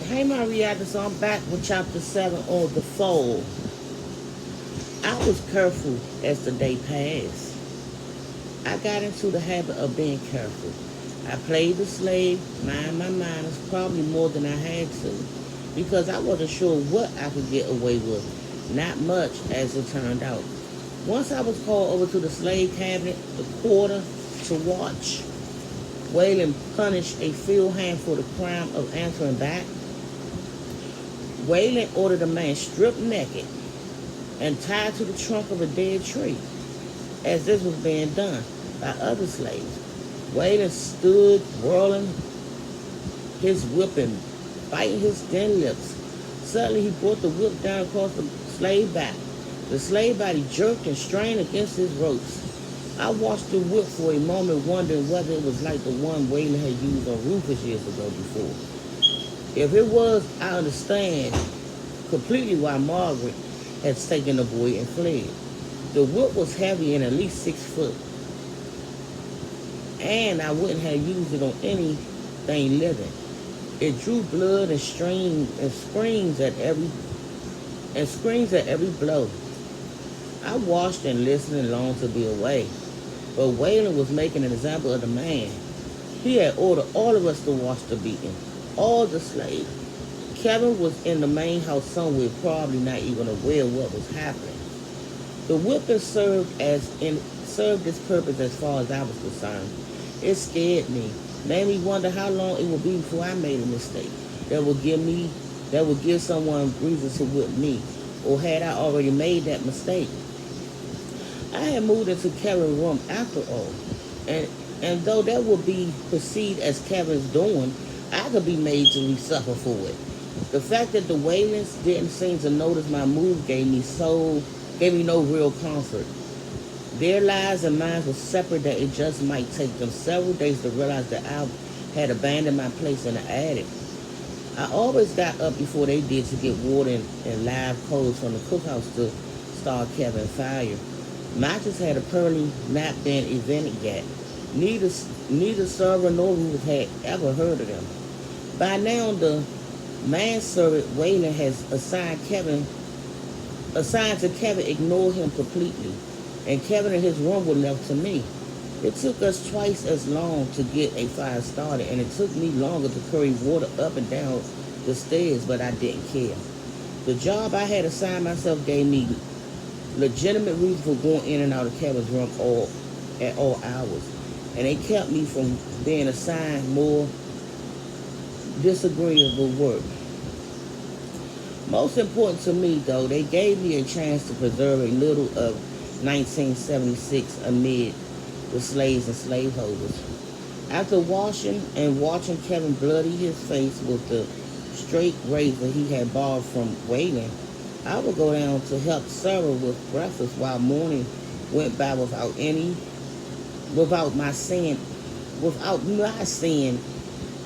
Hey Maria, so I'm back with chapter 7 on the fold. I was careful as the day passed. I got into the habit of being careful. I played the slave, mind my manners, probably more than I had to, because I wasn't sure what I could get away with. Not much, as it turned out. Once I was called over to the slave cabinet, the quarter, to watch Wayland punish a field hand for the crime of answering back. Wayland ordered a man stripped naked and tied to the trunk of a dead tree, as this was being done by other slaves. Wayland stood whirling his whip and biting his thin lips. Suddenly he brought the whip down across the slave back. The slave body jerked and strained against his ropes. I watched the whip for a moment, wondering whether it was like the one Wayland had used on Rufus years ago before. If it was, I understand completely why Margaret had taken the boy and fled. The whip was heavy and at least 6 foot, and I wouldn't have used it on anything living. It drew blood and strained and screams at every blow. I watched and listened and longed to be away. But Wayland was making an example of the man. He had ordered all of us to watch the beating, all the slaves. Kevin was in the main house somewhere, probably not even aware of what was happening. The whipping served its purpose as far as I was concerned. It scared me, made me wonder how long it would be before I made a mistake that would give someone reason to whip me, or had I already made that mistake. I had moved into Kevin's room after all, and though that would be perceived as Kevin's doing, I could be made to suffer for it. The fact that the Waylands didn't seem to notice my move gave me no real comfort. Their lives and mine were separate, that it just might take them several days to realize that I had abandoned my place in the attic. I always got up before they did to get water and live coals from the cookhouse to start Kevin's fire. Matches had apparently not been invented yet. Neither server nor Ruth had ever heard of them. By now, the manservant Wayland has assigned to Kevin ignored him completely, and Kevin and his room were left to me. It took us twice as long to get a fire started, and it took me longer to carry water up and down the stairs, but I didn't care. The job I had assigned myself gave me legitimate reason for going in and out of Kevin's room at all hours, and they kept me from being assigned more disagreeable work. Most important to me, though, they gave me a chance to preserve a little of 1976 amid the slaves and slaveholders. After washing and watching Kevin bloody his face with the straight razor he had borrowed from Wayland, I would go down to help Sarah with breakfast while morning went by without my seeing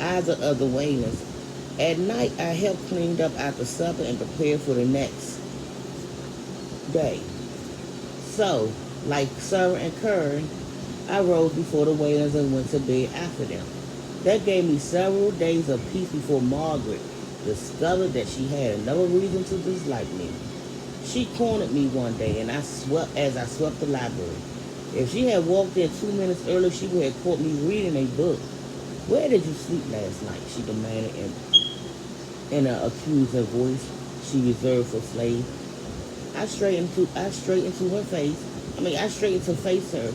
either of the Waylands. At night, I helped clean up after supper and prepared for the next day. So, like Sarah and Kern, I rose before the Whalens and went to bed after them. That gave me several days of peace before Margaret discovered that she had another reason to dislike me. She cornered me one day, and I swept the library. If she had walked in 2 minutes earlier, she would have caught me reading a book. "Where did you sleep last night?" she demanded in an accuser voice she reserved for slaves. I straightened to face her,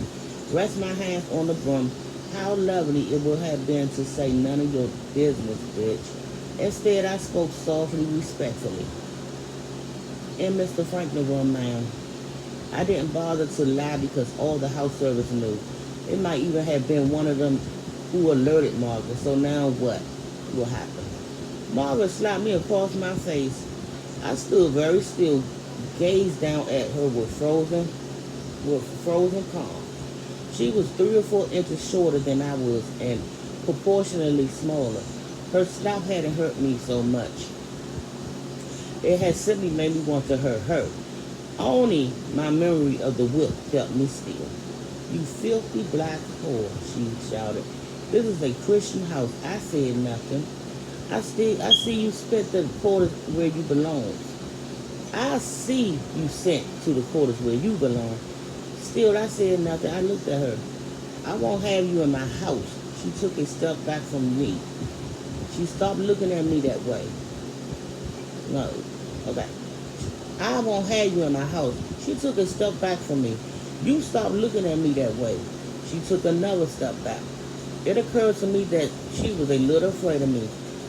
rest my hands on the broom. How lovely it would have been to say none of your business, bitch. Instead, I spoke softly, respectfully. "In Mr. Franklin's room, ma'am." I didn't bother to lie because all the house servants knew. It might even have been one of them who alerted Margaret. So now what will happen? Margaret slapped me across my face. I stood very still, gazed down at her with frozen calm. She was 3 or 4 inches shorter than I was and proportionally smaller. Her slap hadn't hurt me so much. It had simply made me want to hurt her. Only my memory of the whip kept me still. "You filthy black whore," she shouted. "This is a Christian house." I said nothing. I see you spent the quarters where you belong. I see you sent to the quarters where you belong. Still, I said nothing. I looked at her. I won't have you in my house. She took a step back from me. She stopped looking at me that way. No. Okay. I won't have you in my house. She took a step back from me. You stopped looking at me that way. She took another step back. It occurred to me that she was a little afraid of me.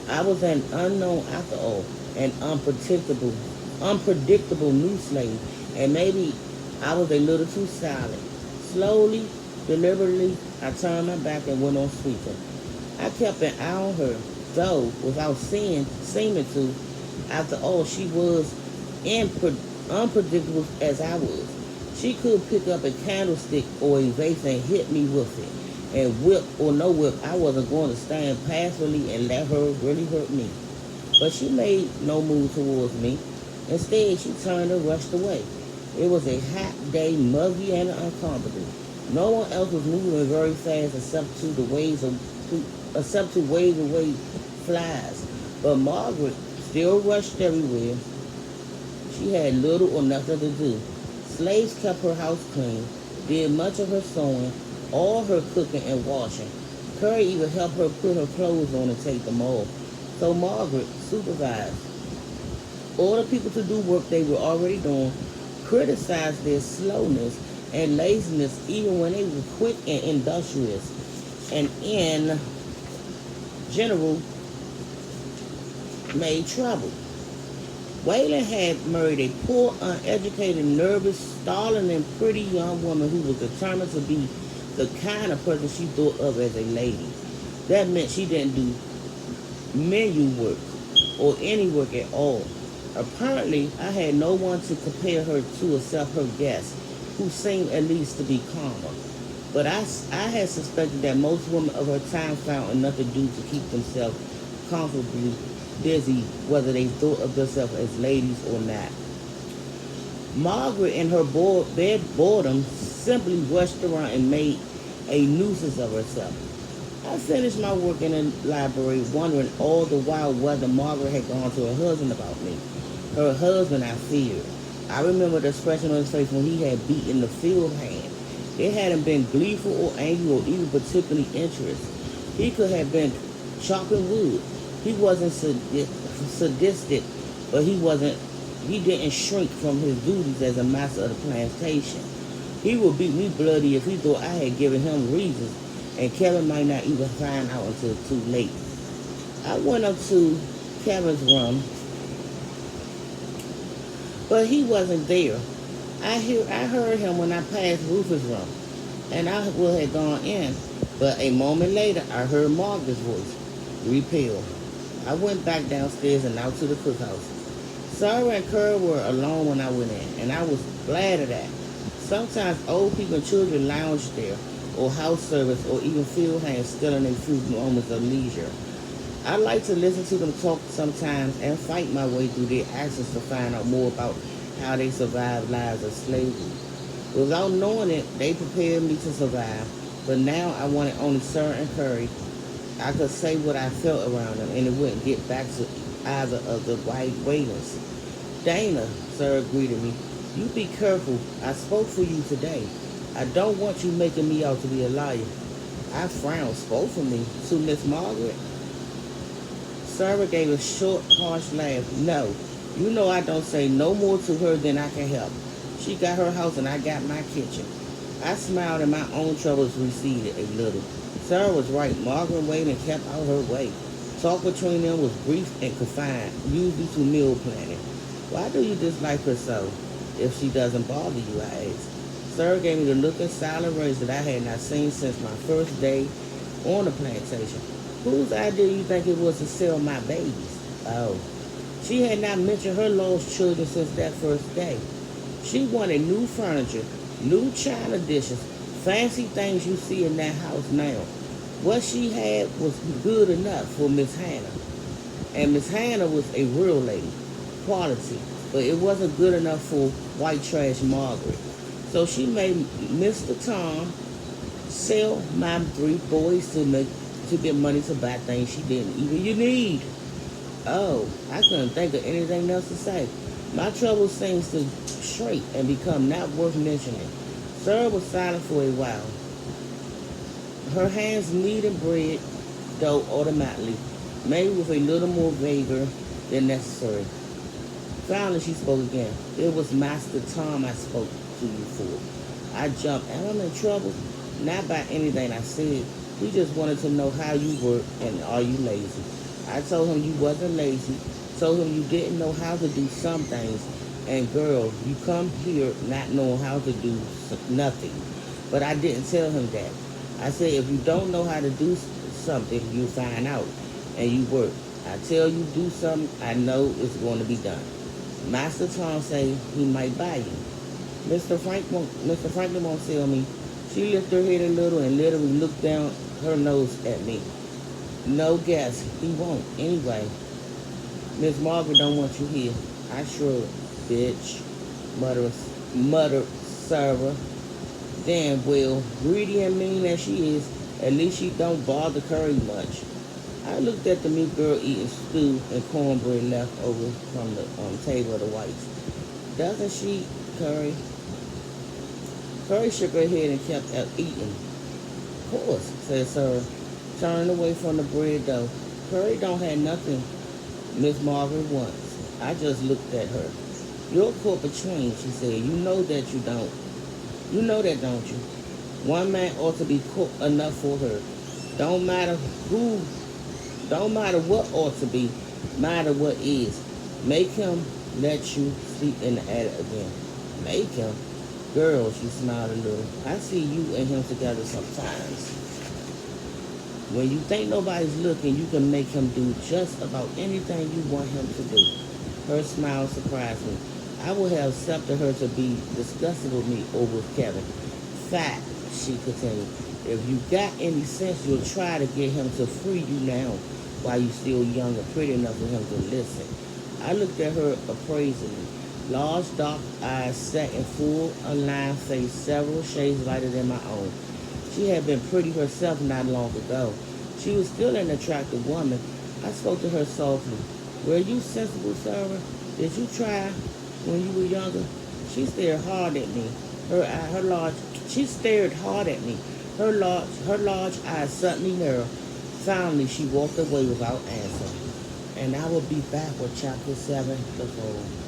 I was an unknown after all, an unpredictable new slave, and maybe I was a little too silent. Slowly, deliberately, I turned my back and went on sweeping. I kept an eye on her, though without seeming to. After all, she was unpredictable as I was. She could pick up a candlestick or a vase and hit me with it. And whip or no whip, I wasn't going to stand passively and let her really hurt me. But she made no move towards me. Instead, she turned and rushed away. It was a hot day, muggy and uncomfortable. No one else was moving very fast except to wave away flies. But Margaret still rushed everywhere. She had little or nothing to do. Slaves kept her house clean, did much of her sewing, all her cooking and washing. Curry even helped her put her clothes on and take them off. So Margaret supervised all the people to do work they were already doing, criticized their slowness and laziness even when they were quick and industrious, and in general made trouble. Waylon had married a poor, uneducated, nervous, stalling, and pretty young woman who was determined to be the kind of person she thought of as a lady. That meant she didn't do menu work or any work at all. Apparently, I had no one to compare her to except her guests, who seemed at least to be calmer. But I had suspected that most women of her time found enough to do to keep themselves comfortably busy, whether they thought of themselves as ladies or not. Margaret, in her bed boredom, simply rushed around and made a nuisance of herself. I finished my work in the library, wondering all the while whether Margaret had gone to her husband about me. Her husband, I feared. I remember the expression on his face when he had beaten the field hand. It hadn't been gleeful or angry or even particularly interested. He could have been chopping wood. He wasn't sadistic, but he didn't shrink from his duties as a master of the plantation. He would beat me bloody if he thought I had given him reasons, and Kevin might not even find out until too late. I went up to Kevin's room, but he wasn't there. I heard him when I passed Rufus' room, and I would have gone in, but a moment later I heard Margaret's voice, repelled. I went back downstairs and out to the cookhouse. Sarah and Curl were alone when I went in, and I was glad of that. Sometimes old people and children lounged there, or house servants, or even field hands still in their few moments of leisure. I like to listen to them talk sometimes and fight my way through their actions to find out more about how they survived lives of slavery. Without knowing it, they prepared me to survive, but now I wanted only Sarah and Curry. I could say what I felt around them, and it wouldn't get back to either of the white waiters. Dana, Sarah greeted me. You be careful. I spoke for you today. I don't want you making me out to be a liar. I frowned. Spoke for me? To Miss Margaret? Sarah gave a short, harsh laugh. No, you know I don't say no more to her than I can help. She got her house and I got my kitchen. I smiled and my own troubles receded a little. Sarah was right. Margaret waited and kept out her way. Talk between them was brief and confined, usually to meal planning. Why do you dislike her so? If she doesn't bother you, I asked. Sarah gave me the look of silent rage that I had not seen since my first day on the plantation. Whose idea you think it was to sell my babies? Oh. She had not mentioned her lost children since that first day. She wanted new furniture, new china dishes, fancy things you see in that house now. What she had was good enough for Miss Hannah. And Miss Hannah was a real lady, quality, but it wasn't good enough for white trash Margaret. So she made Mr. Tom sell my 3 boys to get money to buy things she didn't even need. Oh, I couldn't think of anything else to say. My trouble seems to shrink and become not worth mentioning. Sarah was silent for a while. Her hands kneading bread dough automatically, maybe with a little more vigor than necessary. Finally, she spoke again. It was Master Tom I spoke to you for. I jumped. Am I in trouble? Not by anything I said. He just wanted to know how you were and are you lazy. I told him you wasn't lazy. Told him you didn't know how to do some things. And girl, you come here not knowing how to do nothing. But I didn't tell him that. I said if you don't know how to do something, you find out. And you work. I tell you do something, I know it's going to be done. Master Tom say he might buy you. Mr. Franklin won't sell me. She lifted her head a little and literally looked down her nose at me. No guess, he won't. Anyway, Miss Margaret don't want you here. I shrugged. Bitch, muttered Sarah. Damn well, greedy and mean as she is, at least she don't bother Curry much. I looked at the meat girl eating stew and cornbread left over from the table of the whites. Doesn't she, Curry? Curry shook her head and kept eating. Of course, said Sarah, turning away from the bread dough. Curry don't have nothing Miss Margaret wants. I just looked at her. You're a corporate train, she said. You know that you don't. You know that, don't you? One man ought to be cook enough for her. Don't matter who, don't matter what ought to be, matter what is. Make him let you sleep in the attic again. Make him? Girl, she smiled a little. I see you and him together sometimes. When you think nobody's looking, you can make him do just about anything you want him to do. Her smile surprised me. I would have accepted her to be disgusted with me or with Kevin. Fact, she continued. If you got any sense, you'll try to get him to free you now while you're still young and pretty enough for him to listen. I looked at her appraisingly. Large, dark eyes set in full, aligned face, several shades lighter than my own. She had been pretty herself not long ago. She was still an attractive woman. I spoke to her softly. Were you sensible, Sarah? Did you try when you were younger? She stared hard at me. She stared hard at me. Her large eyes suddenly narrowed. Finally, she walked away without answering. And I will be back with chapter 7 to follow.